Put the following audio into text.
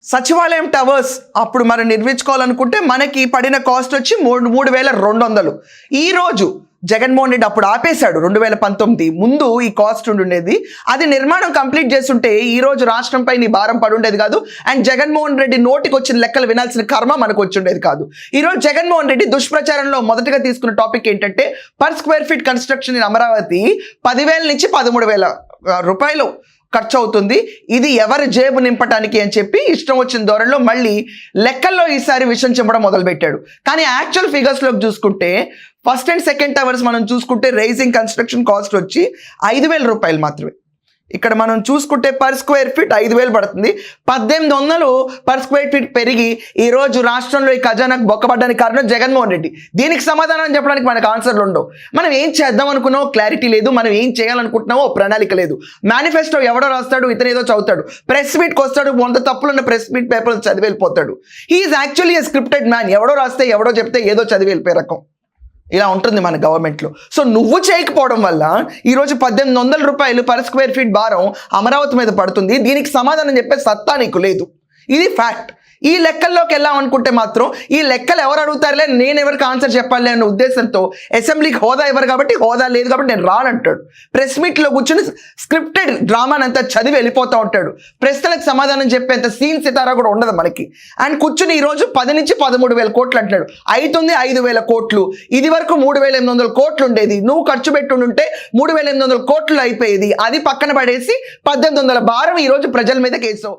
సచివాలయం టవర్స్ అప్పుడు మనం నిర్మించుకోవాలనుకుంటే మనకి పడిన కాస్ట్ వచ్చి 3,200. ఈరోజు జగన్మోహన్ రెడ్డి అప్పుడు ఆపేశాడు 2019 ముందు ఈ కాస్ట్ ఉండేది. అది నిర్మాణం కంప్లీట్ చేస్తుంటే ఈ రోజు రాష్ట్రంపై నీ భారం పడి ఉండేది కాదు. అండ్ జగన్మోహన్ రెడ్డి నోటికి వచ్చిన లెక్కలు వినాల్సిన కర్మ మనకు వచ్చి ఉండేది కాదు. ఈరోజు జగన్మోహన్ రెడ్డి దుష్ప్రచారంలో మొదటగా తీసుకున్న టాపిక్ ఏంటంటే per square feet construction in Amaravati 10,000 నుంచి 13,000 రూపాయలు ఖర్చు అవుతుంది. ఇది ఎవరి జేబు నింపటానికి అని చెప్పి ఇష్టం వచ్చిన ధోరణిలో మళ్ళీ లెక్కల్లో ఈసారి విషయం చెప్పడం మొదలుపెట్టాడు. కానీ యాక్చువల్ ఫిగర్స్లోకి చూసుకుంటే ఫస్ట్ అండ్ సెకండ్ టవర్స్ మనం చూసుకుంటే రైజింగ్ కన్స్ట్రక్షన్ కాస్ట్ వచ్చి 5,000 రూపాయలు మాత్రమే. ఇక్కడ మనం చూసుకుంటే పర్ స్క్వేర్ ఫీట్ 5,000 పడుతుంది. 1,800 పర్ స్క్వేర్ ఫీట్ పెరిగి ఈరోజు రాష్ట్రంలో ఈ ఖజానాకు బొక్కబడ్డానికి కారణం జగన్మోహన్ రెడ్డి. దీనికి సమాధానం చెప్పడానికి మనకు ఆన్సర్లు ఉండవు. మనం ఏం చేద్దాం అనుకున్నామో క్లారిటీ లేదు, మనం ఏం చేయాలనుకుంటున్నామో ప్రణాళిక లేదు. మేనిఫెస్టో ఎవడో రాస్తాడు, ఇతను ఏదో చదువుతాడు, ప్రెస్ మీట్కి వస్తాడు, 100 తప్పులున్న ప్రెస్ మీట్ పేపర్లు చదివి వెళ్ళిపోతాడు. హీఈస్ యాక్చువల్లీ ఏ స్క్రిప్టెడ్ మ్యాన్. ఎవడో రాస్తే ఎవడో చెప్తే ఏదో చదివి వెళ్ళిపోయే రకం. ఇలా ఉంటుంది మన గవర్నమెంట్లో. సో నువ్వు చేయకపోవడం వల్ల ఈరోజు 1,800 రూపాయలు పర్ స్క్వేర్ ఫీట్ భారం అమరావతి మీద పడుతుంది. దీనికి సమాధానం చెప్పే సత్తా నీకు లేదు. ఇది ఫ్యాక్ట్. ఈ లెక్కల్లోకి వెళ్ళామనుకుంటే మాత్రం ఈ లెక్కలు ఎవరు అడుగుతారులే, నేను ఎవరికి ఆన్సర్ చెప్పాలి అన్న ఉద్దేశంతో అసెంబ్లీకి హోదా ఇవ్వరు కాబట్టి, హోదా లేదు కాబట్టి నేను రానంటాడు. ప్రెస్ మీట్లో కూర్చుని స్క్రిప్టెడ్ డ్రామానంతా చదివి వెళ్ళిపోతూ ఉంటాడు. ప్రశ్నలకు సమాధానం చెప్పేంత సీన్ సితారా కూడా ఉండదు మనకి. అండ్ కూర్చుని ఈరోజు 10 నుంచి 13,000 కోట్లు అంటున్నాడు. అవుతుంది 5,000 కోట్లు. ఇది వరకు 3,800 కోట్లు ఉండేది. నువ్వు ఖర్చు పెట్టుంటే 3,800 కోట్లు అయిపోయేది. అది పక్కన పడేసి 1,800 భారం ఈరోజు ప్రజల మీద కేసు.